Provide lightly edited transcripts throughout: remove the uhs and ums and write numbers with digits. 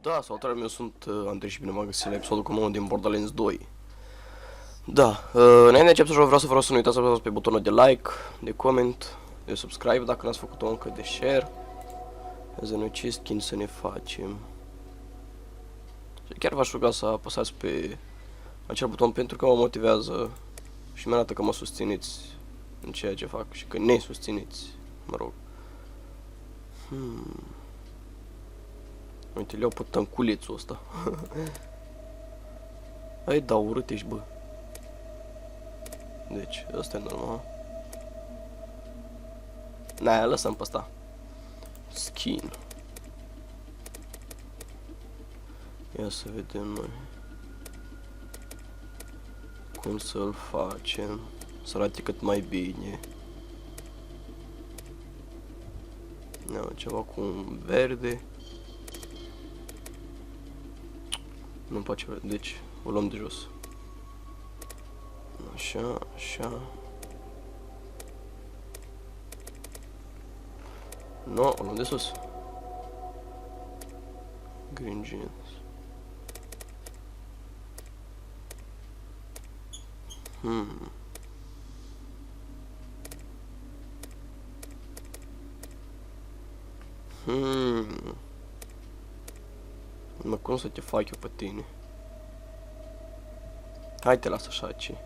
Da, salutare, eu sunt Andrei și bine m-am găsit la episodul cu 9 din Borderlands 2. Da, înainte de încep să joc vreau să vă rog să nu uitați să apăsați pe butonul de like, de comment, de subscribe dacă n-ați făcut-o încă, de share. Să noi ce skin să ne facem. Și chiar v-aș ruga să apăsați pe acel buton pentru că mă motivează și mi arată că mă susțineți în ceea ce fac și că ne susțineți, mă rog. Uite, le-au pe tănculețul ăsta. Hai, da, urât ești, bă. Deci, ăsta e normal. Na, lăsăm pe ăsta. Skin. Ia să vedem noi cum să-l facem să arate cât mai bine. Ia, ceva cu un verde. Nu-mi place, deci o luăm de jos. Așa, așa. No, o luăm de sus. Green jeans. Mă, cum să te fac eu pe tine? Hai, te las așa, ce?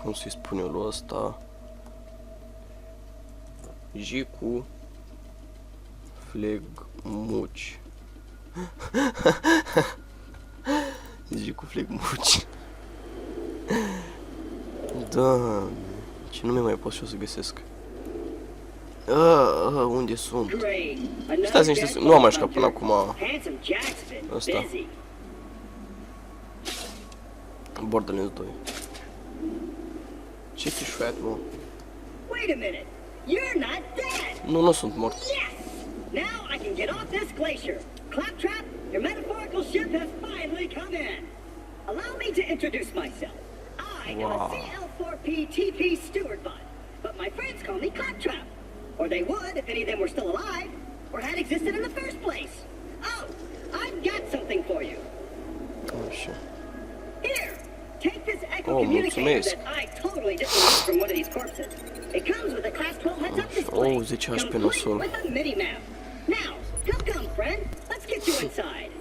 Cum să-i spun eu lui ăsta? Jicu Flegmuci. Jicu Flegmuci. Da, ce nume mai pot și eu să găsesc? Unde sunt? Stați niște, nu am mai jucat până acum ăsta. Borderlands 2. Ce te șuiat, mă? Nu, nu sunt mort. Now I can get off this glacier. Claptrap, your metaphorical ship has finally come in. Allow me to introduce myself. I am a CL4P TP steward bot, but my friends call me Claptrap. Or they would if any of them were still alive, or had existed in the first place. Oh, I've got something for you. Oh, shit. Here, take this echo communicator that I totally dismissed from one of these corpses. It comes with a class 12 heads-up display, complete with a mini-map. Now, come, friend. Let's get you inside.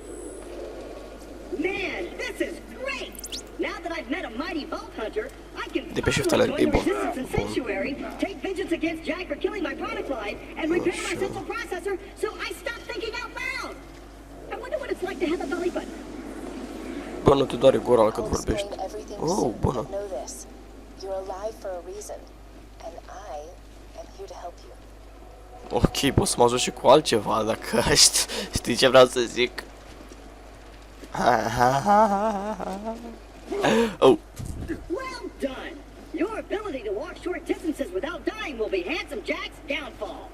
Man, this is great! Now that I've met a mighty vault hunter, I can finally join the resistance and sanctuary, take vengeance against Jack for killing my product line, and repair my central processor so I stop thinking out loud. I wonder what it's like to have a belly button. Bă, nu te doare gura când vorbești. Oh, bună. You're alive for a reason, and I am here to help you. Ok, pot să mă ajut și cu altceva dacă știi ce vreau să zic. Oh. Well done. Your ability to walk short distances without dying will be Handsome Jack's downfall.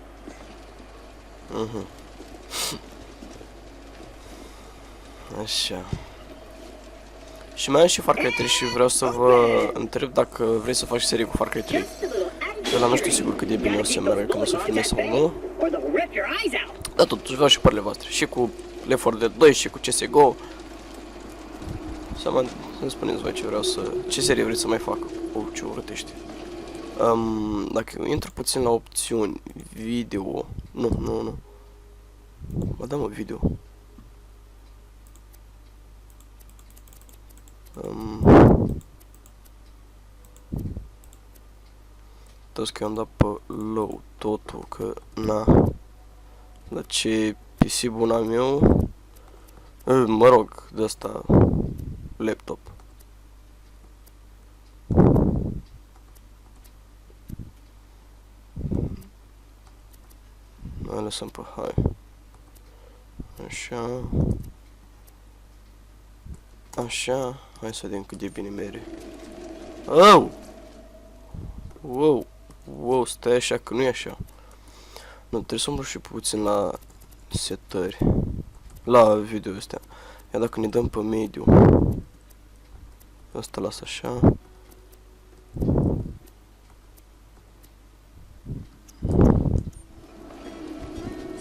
Așa. Și mai am și Far Cry 3 și vreau să vă întreb dacă vrei să faci serie cu Far Cry 3. Eu la nu știu sigur cât de bine o să meargă, că o să filmez sau nu. Dar totuși vreau și părerile voastre. Și cu Left 4 Dead 2 și cu CSGO. Să-mi spuneți voi ce vreau să... Ce serie vreți să mai fac? Ce urâtește. Dacă eu intru puțin la opțiuni, video... Nu. Mă dă, mă, video. Dați că i-am dat pe low totul, că na. La ce PC bun am eu? Mă rog, de asta laptop. Mai lăsăm pe hai. Așa. Așa. Hai să vedem cât de bine merge. Oh! Wow, stai așa că nu e așa. Nu, trebuie să umblu și puțin la setări. La video astea. Ia dacă ne dăm pe mediu. Asta las așa.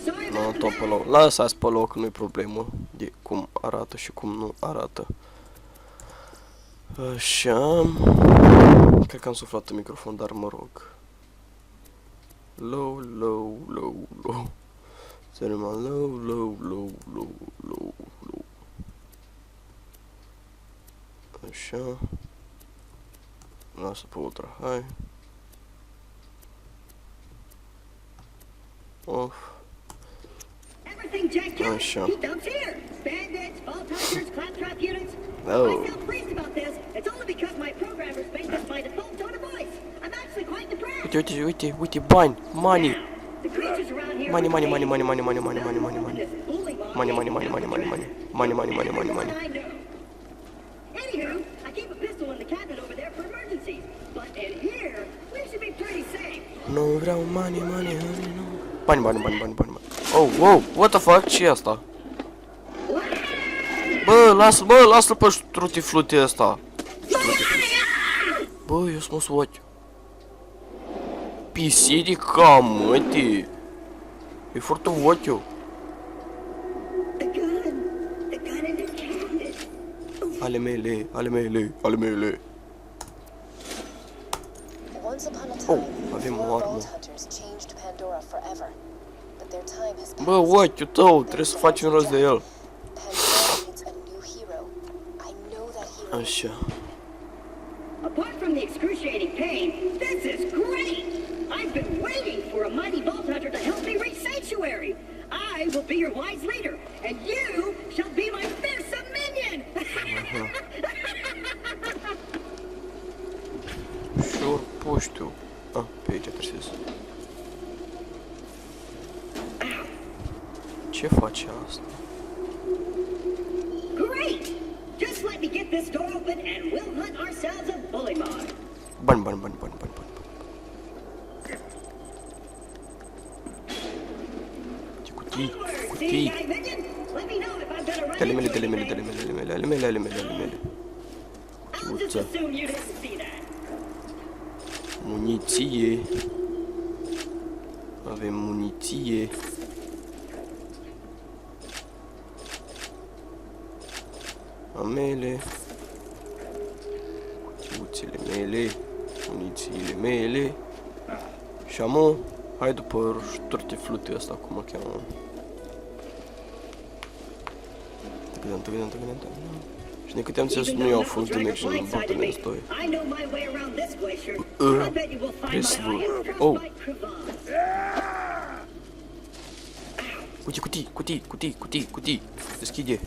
Sorry Nu, about tot pe that. loc. Lăsați pe loc, nu-i problemă de cum arată și cum nu arată. Așa. Cred că am suflat în microfon, dar mă rog. Low, low, low, low. Să rămân low, low, low, low, low, low. Așa. Lasă pe ultra high. Off. Everything Jack can, Așa. he dumps here. Bandits, vault hunters, claptrap units. Oh. I feel pleased about this. It's only because my programmers made this my default tone of voice. I'm actually quite depressed. Uite, uite, uite, uite, bani, money. The creatures around here Money, are money, paid. money, money, money, money, money, money, money, money. This bully mob Money, is money, money, money, money, money. Money, money, money, money, money. I know. Anywho, I keep a pistol in the cabinet over there for emergencies. But in here, we should be pretty safe. Nu vreau money, money, money, nu. Bani, bani, bani, bani, bani. Oh, wow, what the fuck, ce e asta? Bă, lasă-l pe strutifluti ăsta. Bă, eu sunt ochi. Pisirica, mătii. E foarte ochiul. The gun in the cabinet. Ale mele, ale mele, ale mele. Once upon a Oh, time, avem o four armă. vault hunters changed Pandora forever. But their time has passed. Bă, ochiul tău, trebuie să faci un rost de el. Pandora needs a new hero. I know that hero. Așa. Apart from the excruciating pain, this is great! I've been waiting for a mighty vault hunter to help me reach Sanctuary. I will be your wise leader, and you shall be my fearsome minion! Sure, puștiu. Ah, pe aici trebuie să... Ce face asta? Great! Just let me get this door open and we'll hunt ourselves a bully mob. Bani, bani, bani, bani, bani, bani. Ce cutii, Onward, seeing cutii. eye minion? Let me know if I'm gonna run Dele mele, into dele mele, anything. dele mele, ale mele, ale mele, ale mele, ale mele. I'll just Cuță. assume you didn't see that. Muniție. Avem muniție. Amele. Cuțile mele. Munițiile mele. Și amu, hai după ștortiflutul ăsta, cum o cheamă. Tăgădăm. Și de câte am înțeles, nu i-au fost de mergi în Borderlands 2. I know my way around this glacier. I bet you will find Press my V. iron Oh. frostbite crevasse. Uite, cutii. Deschide.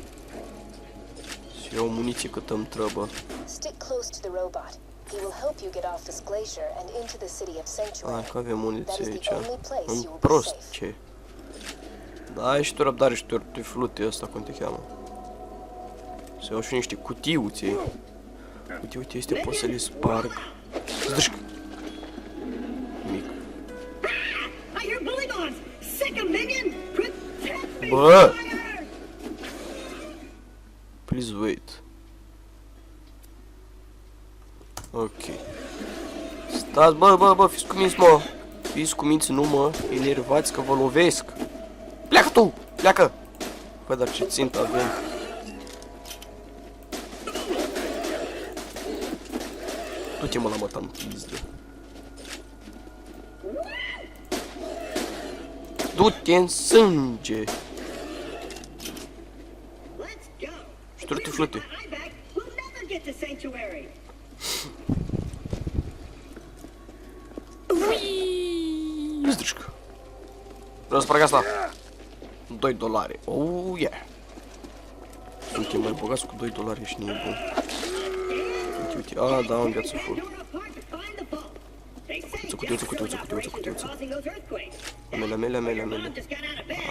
Și iau muniție cât îmi trebuie. Stick close to the robot. He will help you get off this glacier and into the city of Sanctuary. Hai că avem muniție aici. Un Un prost, ce? Da, ai și tu răbdare și tu flutul ăsta, cum te cheamă. Să iau și niște cutiuțe. Uite, este pot să le sparg. Zdrâșc. Mic. I hear bully bombs! Sick 'em, minion! Protect me, Bă! fire! Please wait. Ok. Stați, bă, fiți cuminți, mă. Fiți cuminți, nu mă enervați că vă lovesc. Pleacă tu! Pleacă! Bă, dar ce țintă avem? Du-te, mă, la măta în pizdă. Du-te în sânge! Let's go! Șturte, If we flute. get my eye back, we'll never get to Sanctuary! Zdrâșcă. Vreau să sparg asta. $2. Oh, yeah. Suntem mai bogați cu $2 și nebun. Uite. Ah, da, am viață full. Cutiu. Amele.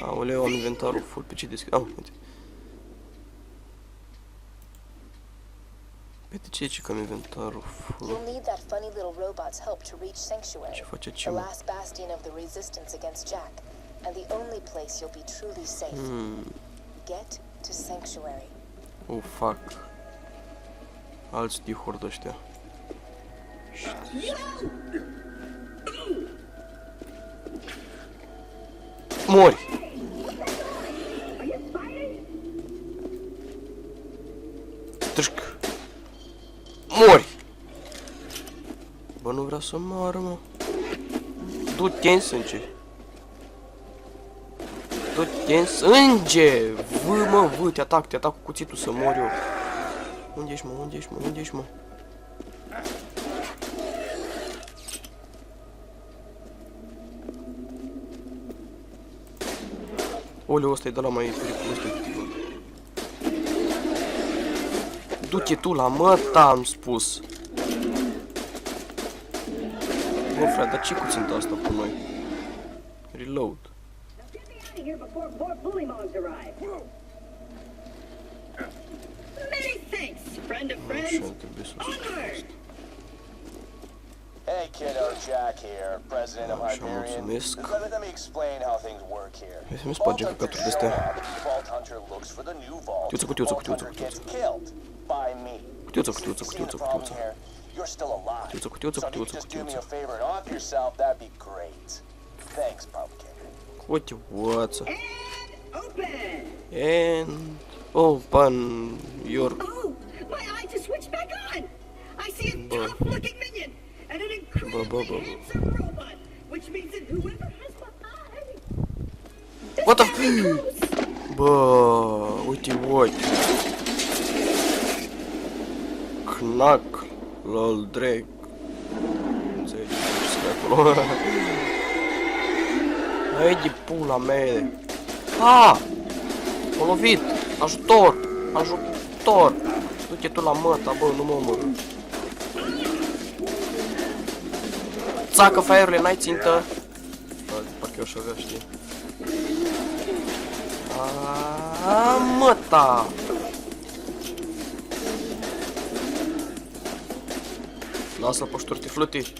Aoleu, am inventarul full. Pe ce deschid? Ah, uite. Pe de ce că am inventarul full? You'll need that funny little robot's help to reach Sanctuary, Ce face the ce, mă? last bastion of the resistance against Jack, and the only place you'll be truly safe. Get to Sanctuary. Oh, fuck. Alți dihori de ăștia. Mori! Mori! Bă, nu vrea să moară, mă. Du-te în sânge. Du-te în sânge! Vă, mă, vă, te atac cu cuțitul să mor eu. Unde ești, mă, unde ești, mă, unde ești, mă? Oleu, ăsta e de la mai periculos. Du-te tu la măta, am spus. Bă, frate, dar ce cuțintă asta pe noi? Reload. Get me out of here before more bullymongs arrive. Many thanks, friend of friends. Așa, trebuie să Onward! Hey kiddo, Jack here, president of Așa, Hyperion. mulțumesc. Let me explain how things work here. Hai să-mi spargem căcaturi de astea. Vault Hunter looks for the new vault. Cutiuță. Vault Hunter gets killed by me. Cutiuță. See the problem here? You're still alive. Cutiuță. So if you just do me a favor and off yourself, that'd be great. Thanks, Pumpkin. Cutiuță. And open! And open your... Oh, my eyes just switched back on! I see a tough-looking minion and an incredibly handsome robot, which means that whoever has my eye... What the Very close. Bă, uite ochi. Knack, lol, drag. Înțelegi ce scrie acolo. Hai de pula mea. Ah! M-a lovit! Ajutor! Ajutor! Du-te tu la măta, bă, nu mă omoră. Țacă, fraierule, n-ai țintă! Bă, parcă eu aș avea, știi? Aaaa, măta! Lasă-l pe ștortifluti!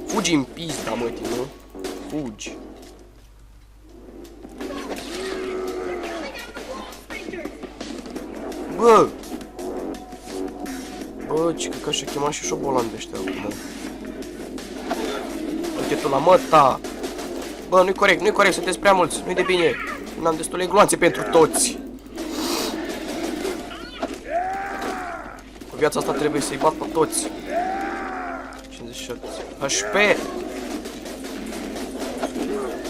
Fugi în pizda, mătii, nu? Fugi! Bă! Bă, ce că și-a chemat și șobolan de ăștia acum. Uite tu la măta! Bă, nu-i corect, sunteți prea mulți, nu-i de bine. N-am destule gloanțe pentru toți. Cu viața asta trebuie să-i bat pe toți. 57. HP!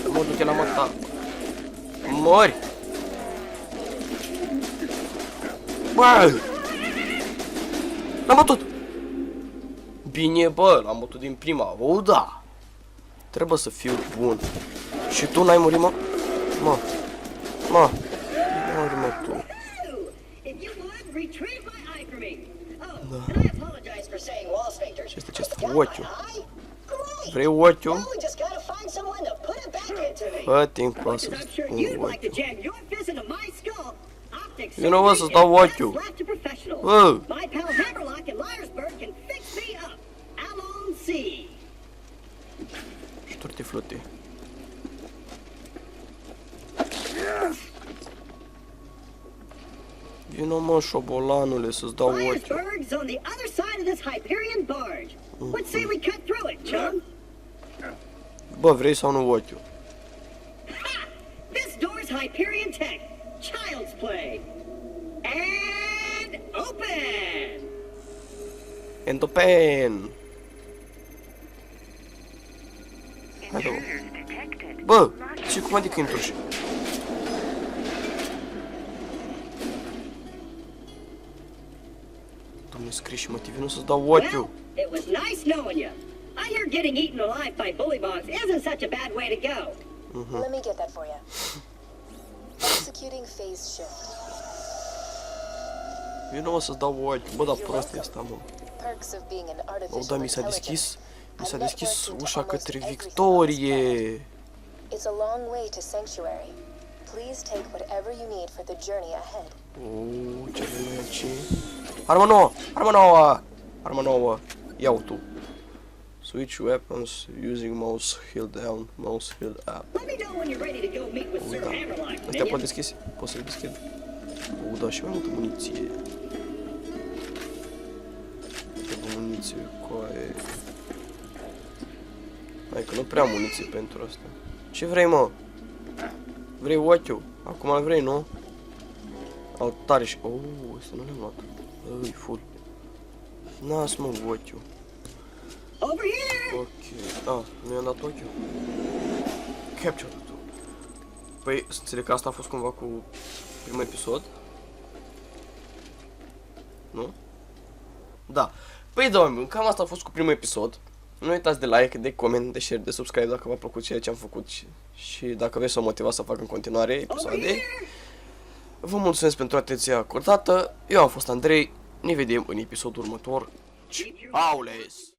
Mă, du-te la măta. Mori! Bă! L-am bătut! Bine, bă, l-am bătut din prima. O, da! Trebuie să fiu bun. Și tu n-ai murit, mă? Mă! Mori, mă, tu. If you would, retrieve my eye for me. Oh, and I apologize for saying wall sphincters. Ce este acesta? Ochiul. Vrei ochiul? We just gotta find someone to put it back into me. Fă timp ca să I'm sure spun you'd like to ochiul. jam your fist into my skull. Optics Eu nu vă să-ți dau ochiul. to professionals. Bă! My pal Hammerlock in Liarsburg can fix me up. Alon C. Ștortiflute. Vino, mă, șobolanule, să-ți dau ochiul. Liarsburg's on the other side of this Hyperion barge. Let's say we cut through it, chum. Bă, vrei sau nu ochiul? Ha! This door's Hyperion tech. Child's play. And open! Endopen! Hai, dă-o. Bă, și cum adică intruși? Doamne, scrie și motive, nu să-ți dau ochiul. Well, it was nice knowing you. I hear getting eaten alive by bullymongs isn't such a bad way to go. Let me get that for you. Executing phase shift. Eu nu o să-ți dau ochiul. Bă, dar prost e asta, mă. Perks of being an Oh, artificial da, mi s-a intelligence. deschis. Mi s-a I've deschis networked into ușa almost către everything on this victorie. planet. It's a long way to Sanctuary. Please take whatever you need for the journey ahead. Ce avem aici? Armă nouă! Armă nouă! Armă nouă! Ia-o tu. Switch weapons using mouse heal down, mouse heal up. Let me know when you're ready to go meet with Sir Hammerlock, Astea minion. pot deschis? Pot să le deschid? Da, și mai multă muniție. Trebuie muniție cu aia. Hai că nu prea am muniție pentru asta. Ce vrei, mă? Vrei ochiul? Acum îl vrei, nu? Altare și... Oh, ăsta nu le-am luat. Îi, full. Nas mă ochiul. Over here! Ok. Ah, nu i-am dat ochiul. Capture-ul. Păi, înțeleg că asta a fost cumva cu primul episod? Nu? Da. Păi, doamne, cam asta a fost cu primul episod. Nu uitați de like, de coment, de share, de subscribe dacă v-a plăcut ceea ce am făcut și dacă vreți să mă motivați să fac în continuare episoade. Vă mulțumesc pentru atenția acordată. Eu am fost Andrei. Ne vedem în episodul următor. Aules!